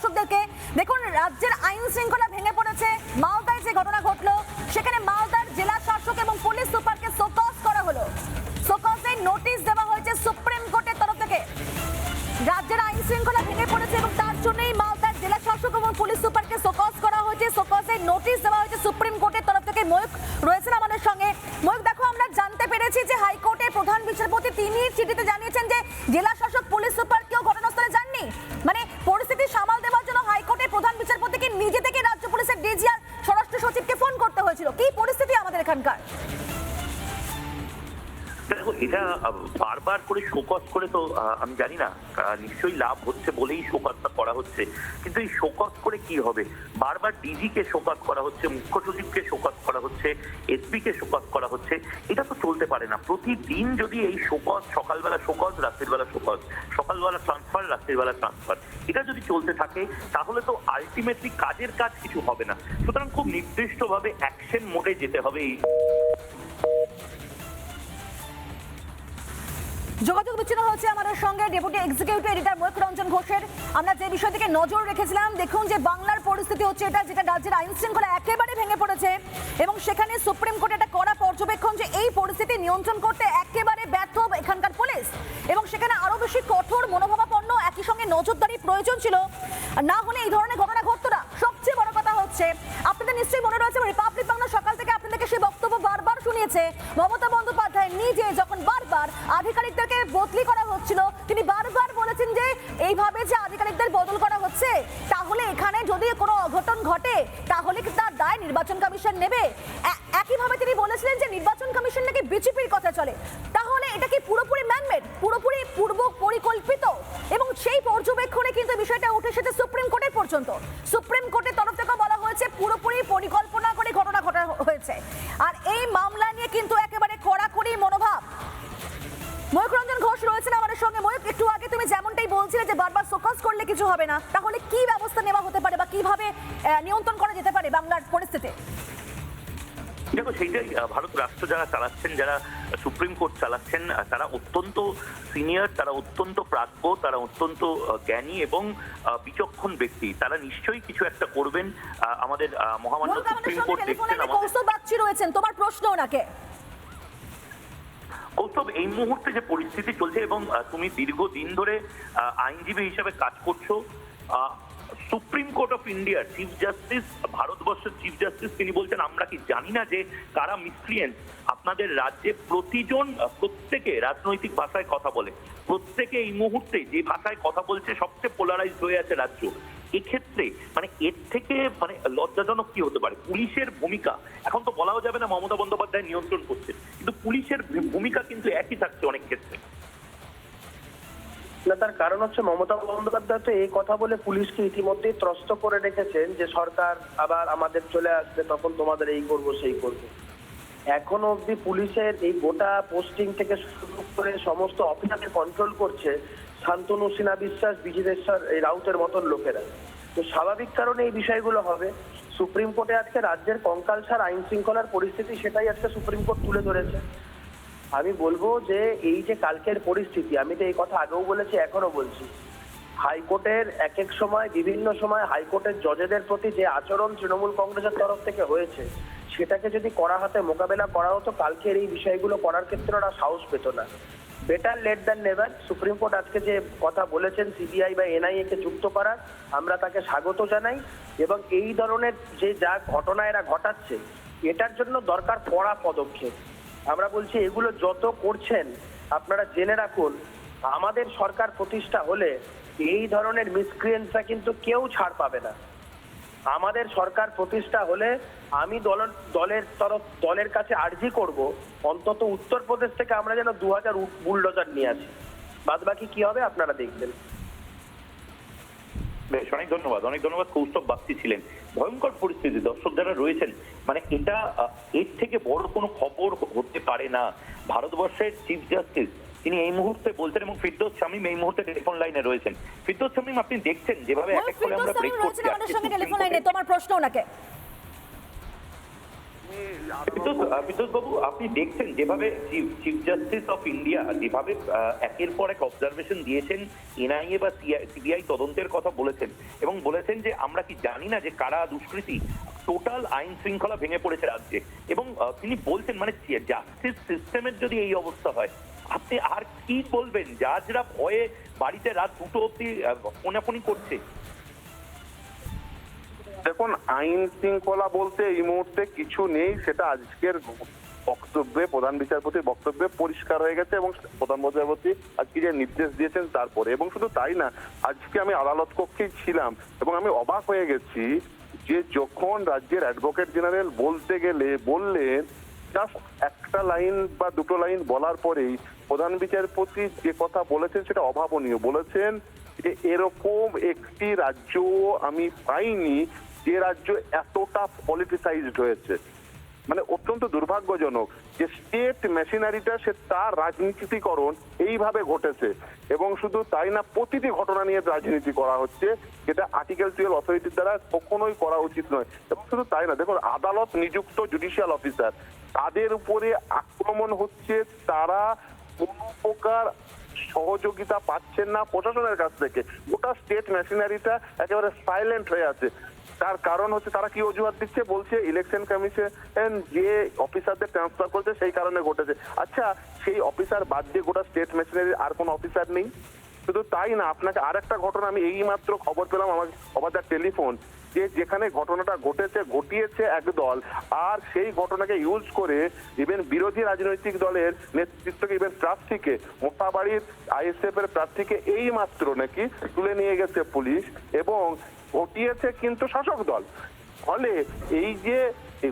দর্শকদেরকে। দেখুন, রাজ্যের আইন শৃঙ্খলা ভেঙে পড়েছে। মালদায় যে ঘটনা ঘটলো, সেখানে মালদার জেলা শাসক এবং পুলিশ সুপারকে শোকজ করা হলো। শোকজের নোটিশ দেওয়া হয়েছে সুপ্রিম কোর্টের তরফ থেকে। রাজ্যের আইন শৃঙ্খলা ভেঙে পড়েছে এবং তার জন্যই মালদার জেলা শাসক এবং পুলিশ সুপারকে শোকজ করা হয়েছে। শোকজের নোটিশ দেওয়া হয়েছে সুপ্রিম কোর্টের তরফ থেকে। ময়ূক রয়েছেন আমাদের সঙ্গে। ময়ূক, দেখো, আমরা জানতে পেরেছি যে হাইকোর্টের প্রধান বিচারপতি তিনি চিঠিতে জানিয়েছেন যে জেলা শাসক পুলিশ সুপার কেউ ঘটনাস্থলে যাননি। মানে পরিস্থিতি সামাল দেওয়ার জন্য হাইকোর্টের প্রধান বিচারপতিকে নিজে থেকে রাজ্য পুলিশের ডিজি আর স্বরাষ্ট্র সচিবকে ফোন করতে হয়েছিল। কি পরিস্থিতি আমাদের এখানকার? দেখো, এটা বারবার করে শোকজ করে তো আমি জানি না, নিশ্চয়ই লাভ হচ্ছে বলেই শোকজটা করা হচ্ছে, কিন্তু এই শোকজ করে কি হবে? বারবার ডিজি কে শোকজ করা হচ্ছে, মুখ্য সচিবকে শোকজ করা হচ্ছে, এসপি কে শোকজ করা হচ্ছে। এটা তো চলতে পারে না। প্রতিদিন যদি এই শোকজ, সকালবেলা শোকজ, রাত্রিবেলা শোকজ, সকালবেলা ট্রান্সফার, রাত্রিবেলা ট্রান্সফার, এটা যদি চলতে থাকে তাহলে তো আলটিমেটলি কাজের কাজ কিছু হবে না। সুতরাং খুব নির্দিষ্টভাবে অ্যাকশন মোডে যেতে হবে। যোগাযোগ বিচ্ছিন্ন হচ্ছে আমাদের সঙ্গে deputy executive editor Mayukh Ranjan ঘোষের। আমরা যে বিষয় থেকে নজর রেখেছিলাম, দেখুন যে বাংলার পরিস্থিতি হচ্ছে এটা, যেটা রাজ্যের আইন শৃঙ্খলা একেবারে ভেঙে পড়েছে এবং সেখানে সুপ্রিম কোর্টে একটা কড়া পর্যবেক্ষণ যে এই পরিস্থিতি নিয়ন্ত্রণ করতে একেবারে ব্যর্থ এখানকার পুলিশ এবং সেখানে আরো বেশি কঠোর মনোভাবাপন্ন একই সঙ্গে নজরদারি প্রয়োজন ছিল, না হলে এই ধরনের ঘটনা ঘটতো না। সবচেয়ে বড় কথা হচ্ছে, আপনাদের নিশ্চয়ই মনে রয়েছে রিপাবলিক বাংলা সকাল থেকে আপনাদেরকে সেই বক্তব্য বারবার শুনিয়েছে মমতা বন্দ্যোপাধ্যায় নিজে, যখন বারবার আধিকারিকদেরকে বদলি করা হচ্ছিল তিনি বারবার বলেছেন যে এইভাবে যে আধিকারিকদের বদল করা হচ্ছে তাহলে এখানে যদি কোনো অঘটন ঘটে তাহলে কি তার দায় নির্বাচন কমিশন নেবে। একইভাবে তিনি বলেছিলেন যে নির্বাচন কমিশন নাকি বিজেপির কথা চলে। তাহলে এটা কি পুরোপুরি ম্যানমেড, পুরোপুরি পূর্ব পরিকল্পিত? এবং সেই পর্যবেক্ষণে কিন্তু বিষয়টা উঠে এসেছে সুপ্রিম কোর্টের পর্যন্ত। সুপ্রিম কোর্টের তরফ থেকে বলা হয়েছে পুরোপুরি পরিকল্পনা করে ঘটনা ঘটা হয়েছে। আর এই মামলা নিয়ে কিন্তু একেবারে কড়াকড়ি মনোভাব। ময়ূক রঞ্জন ঘোষ রয়েছেন আমাদের সঙ্গে। ময়ূক, একটু আগে তুমি যেমনটাই বলছিলে যে বারবার ফোকাস করলে কিছু হবে না, তাহলে কি ব্যবস্থা নেওয়া হতে পারে বা কিভাবে নিয়ন্ত্রণ করা যেতে পারে বাংলার পরিস্থিতি? দেখো, সেইটাই ভারত রাষ্ট্র যারা চালাচ্ছেন, যারা সুপ্রিম কোর্ট চালাচ্ছেন, তারা অত্যন্ত সিনিয়র, তারা অত্যন্ত প্রাজ্ঞ, তারা অত্যন্ত জ্ঞানী এবং বিচক্ষণ ব্যক্তি। তারা নিশ্চয়ই কিছু একটা করবেন। আমাদের মহামান্য সুপ্রিম কোর্ট দেখছেন। কৌস্তব বাগচি রয়েছেন, তোমার প্রশ্ন ওনাকে। কৌস্তব, এই মুহূর্তে যে পরিস্থিতি চলছে এবং তুমি দীর্ঘদিন ধরে আইনজীবী হিসেবে কাজ করছো, সুপ্রিম কোর্ট অফ ইন্ডিয়ার চিফ জাস্টিস, ভারতবর্ষের চিফ জাস্টিস, তিনি বলছেন আমরা কি জানি না যে কারা মিসক্রিয়েন্ট? আপনাদের রাজ্যে প্রত্যেকে রাজনৈতিক ভাষায় কথা বলে, প্রত্যেকে এই মুহূর্তে যে ভাষায় কথা বলছে সবচেয়ে পোলারাইজড হয়ে আছে রাজ্য। এক্ষেত্রে মানে এর থেকে মানে লজ্জাজনক কি হতে পারে? পুলিশের ভূমিকা, এখন তো বলাও যাবে না মমতা বন্দ্যোপাধ্যায় নিয়ন্ত্রণ করছে, কিন্তু পুলিশের ভূমিকা কিন্তু একই থাকছে অনেক ক্ষেত্রে। না, তার কারণ হচ্ছে মমতা বন্দ্যোপাধ্যায় তো এই কথা বলে পুলিশকে ইতিমধ্যেই ত্রস্ত করে রেখেছেন যে সরকার আবার আমাদের চলে আসবে, তখন তোমাদের এই করব সেই করব। এখনো অবধি পুলিশের এই গোটা পোস্টিং থেকে শুরু করে সমস্ত অফিসারকে কন্ট্রোল করছে শান্তনু সিনহা বিশ্বাস, বিজিতেশ্বর এই রাউতের মতন লোকেরা। তো স্বাভাবিক কারণে এই বিষয়গুলো হবে। সুপ্রিম কোর্টে আজকে রাজ্যের কঙ্কালসার আইন শৃঙ্খলার পরিস্থিতি, সেটাই আজকে সুপ্রিম কোর্ট তুলে ধরেছে। আমি বলবো যে এই যে কালকের পরিস্থিতি, আমি তো এই কথা আগেও বলেছি, এখনো বলছি, হাইকোর্টের এক এক সময় বিভিন্ন সময় হাইকোর্টের জজেদের প্রতি যে আচরণ তৃণমূল কংগ্রেসের তরফ থেকে হয়েছে, সেটাকে যদি কড়া হাতে মোকাবেলা করা হতো, কালকের এই বিষয়গুলো করার ক্ষেত্রে ওরা সাহস পেত না। Better late than never. Supreme court আজকে যে কথা বলেছেন সিবিআই বা এনআইএ কে যুক্ত করার, আমরা তাকে স্বাগত জানাই এবং এই ধরনের যে যা ঘটনা এরা ঘটাচ্ছে এটার জন্য দরকার কড়া পদক্ষেপ। আমরা বলছি এগুলো যত করছেন আপনারা জেনে রাখুন, আমাদের সরকার প্রতিষ্ঠা হলে এই ধরনের মিসক্রিয়েন্টরা কিন্তু কেউ ছাড় পাবে না। আমাদের সরকার প্রতিষ্ঠা হলে আমি দলের কাছে আর্জি করব, অন্তত উত্তরপ্রদেশ থেকে আমরা যেন 2000 বুলডোজার নিয়ে আসি। বাদ বাকি কি হবে আপনারা দেখবেন। বেশ, অনেক ধন্যবাদ। কৌস্তব বাগচি ছিলেন। ভয়ঙ্কর পরিস্থিতি, দর্শক যারা রয়েছেন, মানে এটা এর থেকে বড় কোনো খবর হতে পারে না। ভারতবর্ষের চিফ জাস্টিস তিনি এই মুহূর্তে বলছেন এবং ফিরদৌস শামীম এই মুহূর্তে টেলিফোন লাইনে রয়েছেন। ফিরদৌস শামীম, আপনি দেখছেন যেভাবে এক এক করে আমরা ব্রেক করছি, আমাদের সঙ্গে টেলিফোন লাইনে, তোমার প্রশ্ন ওনাকে। বিদ্যুৎ বাবু, আপনি দেখছেন যেভাবে চিফ জাস্টিস অফ ইন্ডিয়া যেভাবে একের পর এক অবজারভেশন দিয়েছেন, এনআইএ বা সিবিআই তদন্তের কথা বলেছেন এবং বলেছেন যে আমরা কি জানি না যে কারা দুষ্কৃতী, টোটাল আইন শৃঙ্খলা ভেঙে পড়েছে রাজ্যে। এবং তিনি বলছেন মানে জাস্টিস সিস্টেমের যদি এই অবস্থা হয়, আপনি আর কি বলবেন? জাজরা ভয়ে বাড়িতে রাত 2টো অব্দি ফোনাফোনি করছে। দেখুন, আইন শৃঙ্খলা বলতে এই মুহূর্তে কিছু নেই, সেটা আজকের বক্তব্যে প্রধান বিচারপতির বক্তব্যে পরিষ্কার হয়ে গেছে এবং প্রধান বিচারপতি আজকে যে নির্দেশ দিয়েছেন তারপরে। এবং শুধু তাই না, আজকে আমি আদালত কক্ষেই ছিলাম এবং আমি অবাক হয়ে গেছি যে যখন রাজ্যের অ্যাডভোকেট জেনারেল বলতে গেলে বললেন, জাস্ট একটা লাইন বা দুটো লাইন বলার পরেই প্রধান বিচারপতি যে কথা বলেছেন সেটা অভাবনীয়। বলেছেন যে এরকম একটি রাজ্য আমি পাইনি যে রাজ্য এতটা পলিটিসাইজড হয়েছে। মানে অত্যন্ত দুর্ভাগ্যজনক যে স্টেট মেশিনারিটা সে তার রাজনীতিকরণ এইভাবে ঘটেছে। এবং শুধু তাই না, প্রতিটি ঘটনা নিয়ে রাজনীতি করা হচ্ছে, যেটা আর্টিকেল 12 অথরিটির দ্বারা কখনোই করা উচিত নয়। এবং শুধু তাই না, দেখুন, আদালত নিযুক্ত জুডিশিয়াল অফিসার, তাদের উপরে আক্রমণ হচ্ছে, তারা কোনো প্রকার সহযোগিতা পাচ্ছেন না প্রশাসনের কাছ থেকে। গোটা স্টেট মেশিনারিটা একেবারে সাইলেন্ট হয়ে আছে। তার কারণ হচ্ছে তারা কি অজুহাত দিচ্ছে, বলছে ইলেকশন কমিশন যে অফিসারদের ট্রান্সফার করেছে সেই কারণে ঘটেছে। আচ্ছা, সেই অফিসার বাদ দিয়ে গোটা স্টেট মেশিনারির আর কোনো অফিসার নেই? শুধু তাই না, আপনাকে আর একটা ঘটনা আমি এই মাত্র খবর পেলাম আমার অবাধার টেলিফোন, যে যেখানে ঘটনাটা ঘটিয়েছে এক দল, আর সেই ঘটনাকে ইউজ করে ইভেন বিরোধী রাজনৈতিক দলের নেতৃত্বকে, ইভেন প্রার্থীকে, মোথাবাড়ির আইএসএফ এর প্রার্থীকে এই মাত্র নাকি তুলে নিয়ে গেছে পুলিশ, এবং ঘটিয়েছে কিন্তু শাসক দল। ফলে এই যে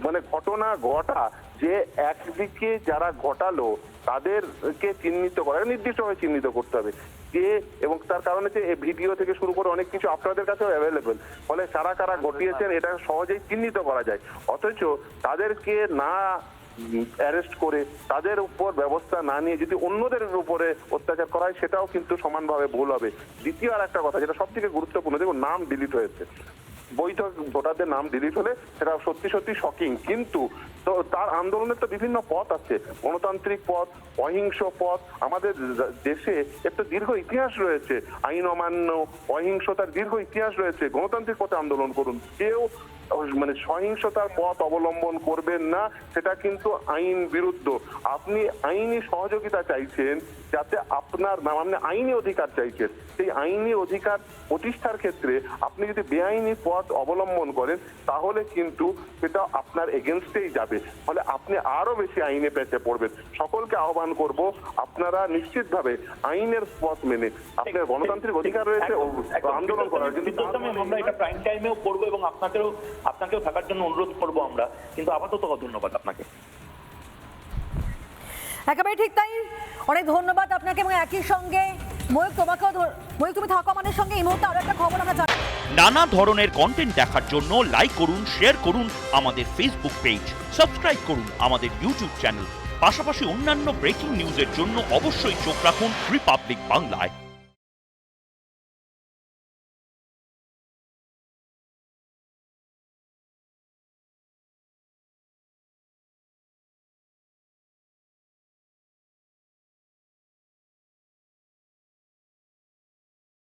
মানে ঘটনা ঘটা, যে একদিকে যারা ঘটালো তাদেরকে চিহ্নিত করা, নির্দিষ্টভাবে চিহ্নিত করতে হবে যে, এবং তার কারণে যে ভিডিও থেকে শুরু করে অনেক কিছু আপনাদের কাছেও অ্যাভেলেবেল, ফলে কারা ঘটিয়েছেন এটা সহজেই চিহ্নিত করা যায়। অথচ তাদেরকে না অ্যারেস্ট করে, তাদের উপর ব্যবস্থা না নিয়ে যদি অন্যদের উপরে অত্যাচার করা হয়, সেটাও কিন্তু সমানভাবে ভুল হবে। দ্বিতীয় আর একটা কথা যেটা সব থেকে গুরুত্বপূর্ণ, দেখুন, নাম ডিলিট হয়েছে, বৈধ ভোটারদের নাম ডিলিট হলে সেটা সত্যি শকিং। কিন্তু তো তার আন্দোলনের তো বিভিন্ন পথ আছে, গণতান্ত্রিক পথ, অহিংস পথ। আমাদের দেশে একটা দীর্ঘ ইতিহাস রয়েছে, আইন অমান্য, অহিংসতার দীর্ঘ ইতিহাস রয়েছে। গণতান্ত্রিক পথে আন্দোলন করুন, কেউ মানে সহিংসতার পথ অবলম্বন করবেন না, সেটা কিন্তু আইন বিরুদ্ধ। আপনি আইনি সহযোগিতা চাইছেন যাতে আপনার নাম, আপনি আইনি অধিকার চাইছেন, সেই আইনি অধিকার প্রতিষ্ঠার ক্ষেত্রে আপনি যদি বেআইনি পথ অবলম্বন করেন তাহলে কিন্তু সেটা আপনার এগেনস্টেই যাবে, ফলে আপনি আরো বেশি আইনে পেঁচে পড়বেন। সকলকে আহ্বান করব, আপনারা নিশ্চিতভাবে আইনের পথ মেনে, আপনার গণতান্ত্রিক অধিকার রয়েছে আন্দোলন করার, কিন্তু আমরা এটা প্রাইম টাইমেও করবো এবং আপনাকেও থাকার জন্য অনুরোধ করবো আমরা। কিন্তু আপাতত ধন্যবাদ আপনাকে। একেবারে ঠিক তাই, অনেক ধন্যবাদ আপনাকে। এবং একই সঙ্গে ময়ূক, তোমাকেও ময়ূক, তুমি থাকো আমাদের সঙ্গে। এই মুহূর্তে আরো একটা খবর আমরা জানি। নানা ধরনের কন্টেন্ট দেখার জন্য লাইক করুন, শেয়ার করুন আমাদের ফেসবুক পেজ, সাবস্ক্রাইব করুন আমাদের ইউটিউব চ্যানেল। পাশাপাশি অন্যান্য ব্রেকিং নিউজের জন্য অবশ্যই চোখ রাখুন রিপাবলিক বাংলায়।